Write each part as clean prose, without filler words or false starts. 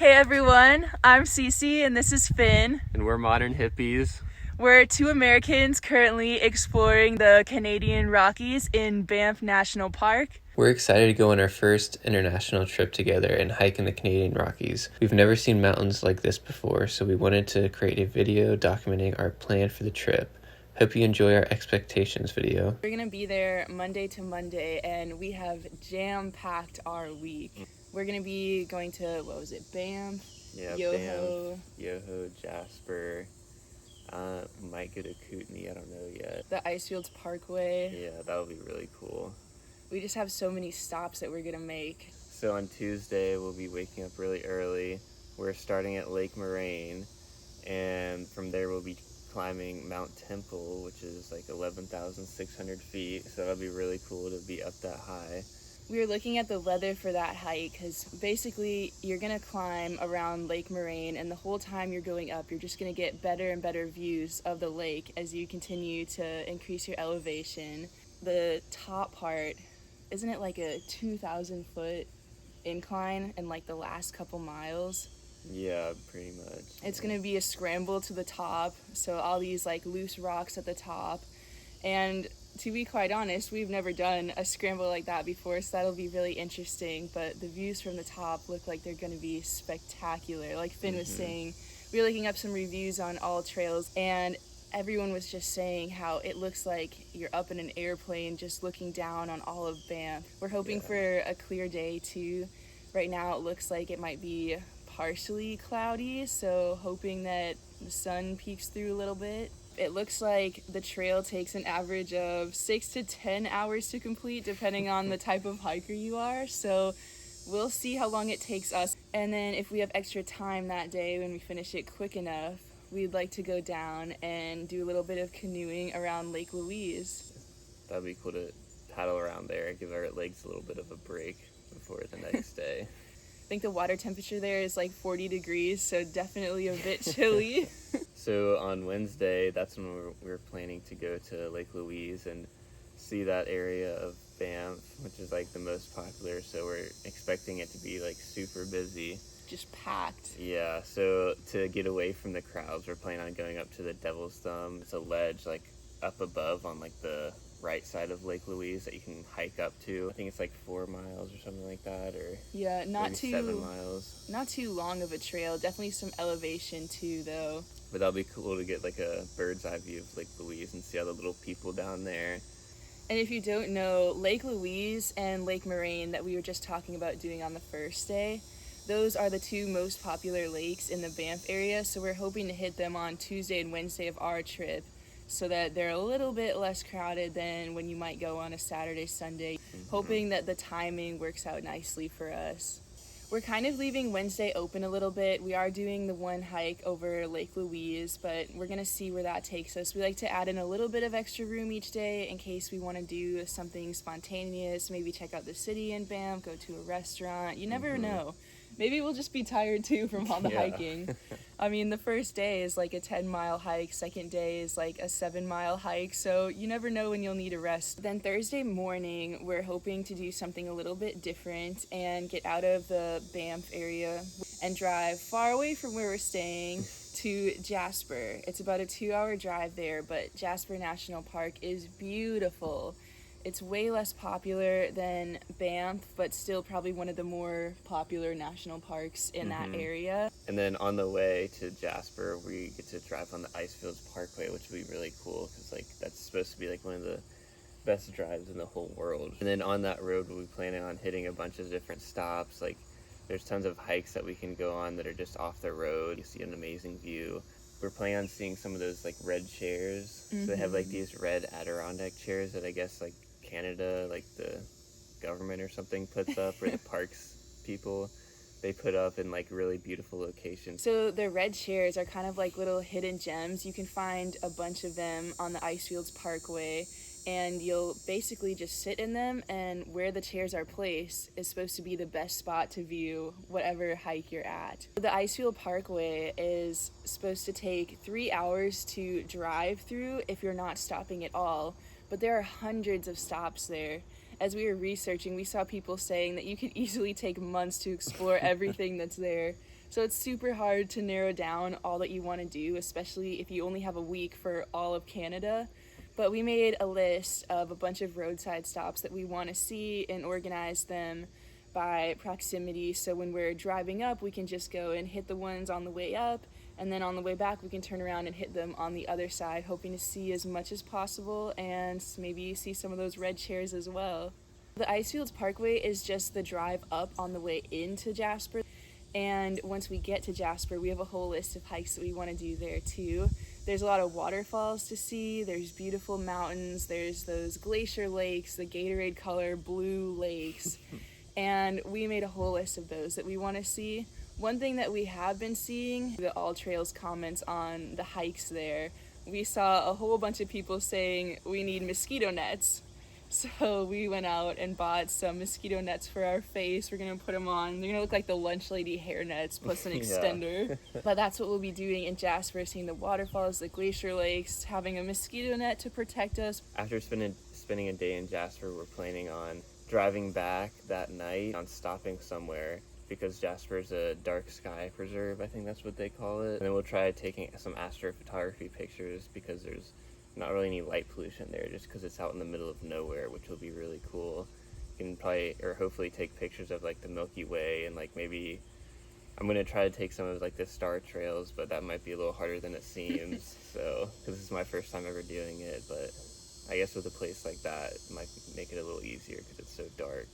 Hey everyone, I'm Cece and this is Finn. And we're modern hippies. We're two Americans currently exploring the Canadian Rockies in Banff National Park. We're excited to go on our first international trip together and hike in the Canadian Rockies. We've never seen mountains like this before, so we wanted to create a video documenting our plan for the trip. Hope you enjoy our expectations video. We're gonna be there Monday to Monday and we have jam-packed our week. We're gonna be going to, Banff? Yeah, Yoho. Banff, Yoho, Jasper. Might go to Kootenai, I don't know yet. The Icefields Parkway. Yeah, that'll be really cool. We just have so many stops that we're gonna make. So on Tuesday, we'll be waking up really early. We're starting at Lake Moraine, and from there we'll be climbing Mount Temple, which is like 11,600 feet. So that'll be really cool to be up that high. We were looking at the weather for that hike because basically you're going to climb around Lake Moraine, and the whole time you're going up you're just going to get better and better views of the lake as you continue to increase your elevation. The top part, isn't it like a 2,000 foot incline in like the last couple miles? Yeah, pretty much. It's going to be a scramble to the top, so all these like loose rocks at the top, and to be quite honest, we've never done a scramble like that before, so that'll be really interesting. But the views from the top look like they're going to be spectacular. Like Finn was saying, we were looking up some reviews on all trails, and everyone was just saying how it looks like you're up in an airplane just looking down on all of Banff. We're hoping for a clear day too. Right now it looks like it might be partially cloudy, so hoping that the sun peeks through a little bit. It looks like the trail takes an average of 6 to 10 hours to complete, depending on the type of hiker you are. So we'll see how long it takes us. And then if we have extra time that day when we finish it quick enough, we'd like to go down and do a little bit of canoeing around Lake Louise. That'd be cool to paddle around there, give our legs a little bit of a break before the next day. I think the water temperature there is like 40 degrees, so definitely a bit chilly. So on Wednesday, that's when we're planning to go to Lake Louise and see that area of Banff, which is like the most popular, so we're expecting it to be like super busy. Just packed. Yeah, so to get away from the crowds, we're planning on going up to the Devil's Thumb. It's a ledge like up above on like the right side of Lake Louise that you can hike up to. I think it's like 4 miles or something like that, or yeah, not too 7 miles. Not too long of a trail. Definitely some elevation too, though. But that'll be cool to get like a bird's eye view of Lake Louise and see all the little people down there. And if you don't know, Lake Louise and Lake Moraine that we were just talking about doing on the first day, those are the two most popular lakes in the Banff area, so we're hoping to hit them on Tuesday and Wednesday of our trip, so that they're a little bit less crowded than when you might go on a Saturday, Sunday. Hoping that the timing works out nicely for us. We're kind of leaving Wednesday open a little bit. We are doing the one hike over Lake Louise, but we're gonna see where that takes us. We like to add in a little bit of extra room each day in case we wanna do something spontaneous, maybe check out the city in Banff, go to a restaurant. You never know. Maybe we'll just be tired too from all the hiking. I mean, the first day is like a 10-mile hike, second day is like a 7-mile hike, so you never know when you'll need a rest. Then Thursday morning, we're hoping to do something a little bit different and get out of the Banff area and drive far away from where we're staying to Jasper. It's about a 2-hour drive there, but Jasper National Park is beautiful. It's way less popular than Banff, but still probably one of the more popular national parks in that area. And then on the way to Jasper, we get to drive on the Icefields Parkway, which will be really cool because like that's supposed to be like one of the best drives in the whole world. And then on that road, we'll be planning on hitting a bunch of different stops. Like there's tons of hikes that we can go on that are just off the road. You see an amazing view. We're planning on seeing some of those like red chairs. So they have like these red Adirondack chairs that I guess like Canada, like the government or something puts up, or the parks people, they put up in like really beautiful locations. So the red chairs are kind of like little hidden gems. You can find a bunch of them on the Icefields Parkway, and you'll basically just sit in them, and where the chairs are placed is supposed to be the best spot to view whatever hike you're at. The Icefield Parkway is supposed to take 3 hours to drive through if you're not stopping at all, but there are hundreds of stops there, as we were researching, we saw people saying that you could easily take months to explore everything that's there. So it's super hard to narrow down all that you want to do, especially if you only have a week for all of Canada. But we made a list of a bunch of roadside stops that we want to see and organize them by proximity. So when we're driving up, we can just go and hit the ones on the way up, and then on the way back, we can turn around and hit them on the other side, hoping to see as much as possible and maybe see some of those red chairs as well. The Icefields Parkway is just the drive up on the way into Jasper. And once we get to Jasper, we have a whole list of hikes that we want to do there too. There's a lot of waterfalls to see, there's beautiful mountains, there's those glacier lakes, the Gatorade color blue lakes, and we made a whole list of those that we want to see. One thing that we have been seeing, the All Trails comments on the hikes there, we saw a whole bunch of people saying we need mosquito nets. So we went out and bought some mosquito nets for our face. We're going to put them on. They're going to look like the lunch lady hair nets plus an extender. But that's what we'll be doing in Jasper, seeing the waterfalls, the glacier lakes, having a mosquito net to protect us. After spending a day in Jasper, we're planning on driving back that night, on stopping somewhere, because Jasper's a dark sky preserve, I think that's what they call it. And then we'll try taking some astrophotography pictures, because there's not really any light pollution there, just because it's out in the middle of nowhere, which will be really cool. You can probably, or hopefully, take pictures of like the Milky Way, and like maybe I'm gonna try to take some of like the star trails, but that might be a little harder than it seems. So, because this is my first time ever doing it, but I guess with a place like that, it might make it a little easier because it's so dark.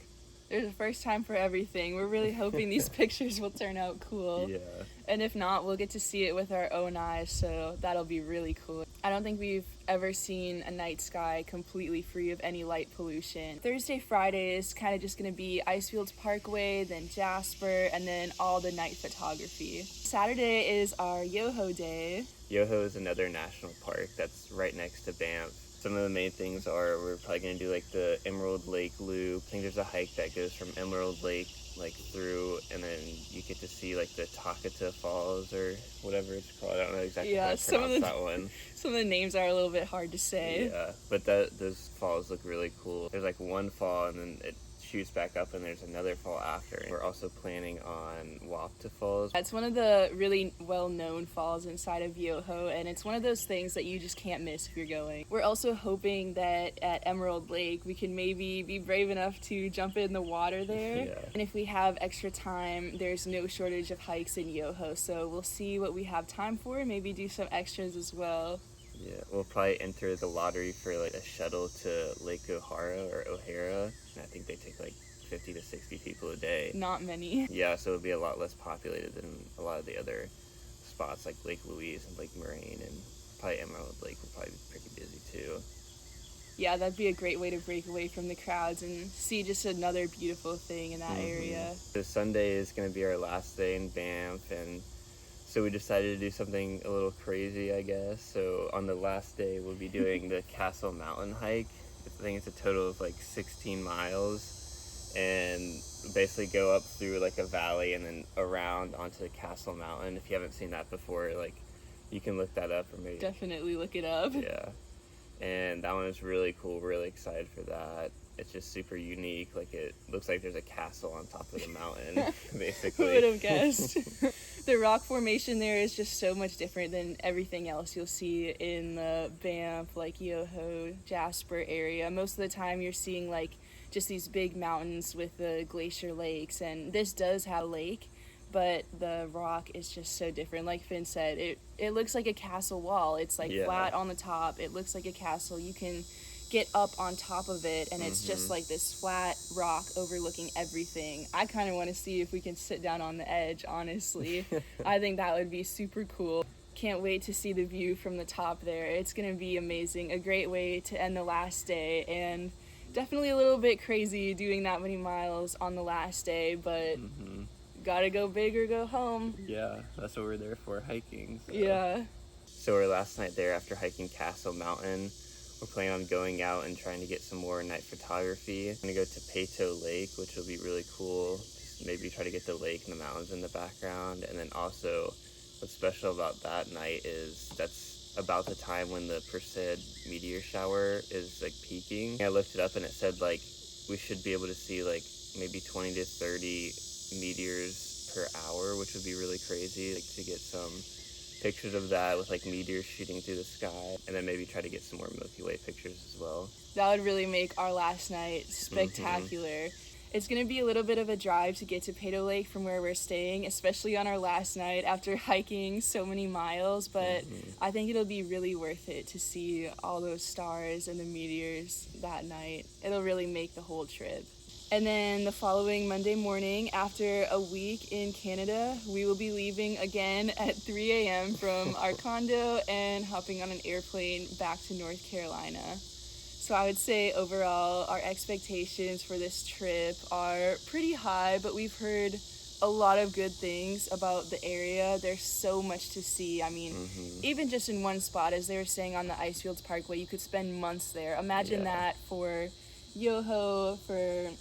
There's a first time for everything. We're really hoping these pictures will turn out cool. Yeah. And if not, we'll get to see it with our own eyes, so that'll be really cool. I don't think we've ever seen a night sky completely free of any light pollution. Thursday, Friday is kind of just going to be Icefields Parkway, then Jasper, and then all the night photography. Saturday is our Yoho day. Yoho is another national park that's right next to Banff. Some of the main things are we're probably going to do like the Emerald Lake Loop. I think there's a hike that goes from Emerald Lake like through, and then you get to see like the Takata Falls or whatever it's called. I don't know exactly how to pronounce that one. Some of the names are a little bit hard to say. Yeah, but those falls look really cool. There's like one fall and then it shoots back up and there's another fall after. We're also planning on Wapta Falls. That's one of the really well-known falls inside of Yoho, and it's one of those things that you just can't miss if you're going. We're also hoping that at Emerald Lake we can maybe be brave enough to jump in the water there. Yeah. And if we have extra time, there's no shortage of hikes in Yoho, so we'll see what we have time for and maybe do some extras as well. Yeah, we'll probably enter the lottery for like a shuttle to Lake O'Hara or O'Hara. And I think they take like 50 to 60 people a day. Not many. Yeah, so it'll be a lot less populated than a lot of the other spots like Lake Louise and Lake Moraine, and probably Emerald Lake will probably be pretty busy too. Yeah, that'd be a great way to break away from the crowds and see just another beautiful thing in that area. So Sunday is going to be our last day in Banff, and so we decided to do something a little crazy, I guess. So on the last day, we'll be doing the Castle Mountain hike. I think it's a total of like 16 miles, and basically go up through like a valley and then around onto Castle Mountain. If you haven't seen that before, like you can look that up, or maybe Definitely look it up. Yeah, and that one is really cool. Really excited for that. It's just super unique. Like it looks like there's a castle on top of the mountain, basically. Who would have guessed? The rock formation there is just so much different than everything else you'll see in the Banff, like Yoho, Jasper area. Most of the time you're seeing like just these big mountains with the glacier lakes, and this does have a lake, but the rock is just so different. Like Finn said, it looks like a castle wall. It's like flat on the top. It looks like a castle. You can get up on top of it, and it's just like this flat rock overlooking everything. I kind of want to see if we can sit down on the edge, honestly. I think that would be super cool. Can't wait to see the view from the top there. It's gonna be amazing. A great way to end the last day, and definitely a little bit crazy doing that many miles on the last day, but gotta go big or go home. Yeah, that's what we're there for, hiking. So. Yeah. So our last night there after hiking Castle Mountain, we're planning on going out and trying to get some more night photography. I'm gonna go to Peyto Lake, which will be really cool. Just maybe try to get the lake and the mountains in the background. And then also, what's special about that night is that's about the time when the Perseid meteor shower is like peaking. I looked it up and it said like we should be able to see like maybe 20 to 30 meteors per hour, which would be really crazy, like to get some pictures of that with like meteors shooting through the sky, and then maybe try to get some more Milky Way pictures as well. That would really make our last night spectacular. It's going to be a little bit of a drive to get to Peyto Lake from where we're staying, especially on our last night after hiking so many miles, but I think it'll be really worth it to see all those stars and the meteors that night. It'll really make the whole trip. And then the following Monday morning, after a week in Canada, we will be leaving again at 3 a.m. from our condo and hopping on an airplane back to North Carolina. So I would say overall our expectations for this trip are pretty high, but we've heard a lot of good things about the area. There's so much to see. I mean, even just in one spot, as they were saying on the Icefields Parkway, you could spend months there. Imagine that for Yoho, for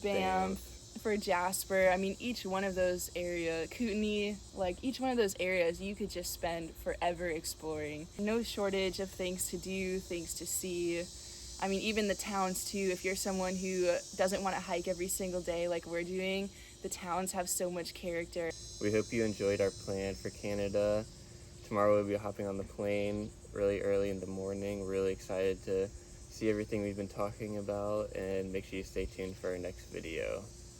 Banff, for Jasper. I mean, each one of those areas, Kootenai, like each one of those areas, you could just spend forever exploring. No shortage of things to do, things to see. I mean, even the towns too. If you're someone who doesn't want to hike every single day like we're doing, the towns have so much character. We hope you enjoyed our plan for Canada. Tomorrow we'll be hopping on the plane really early in the morning. We're really excited to see everything we've been talking about, and make sure you stay tuned for our next video.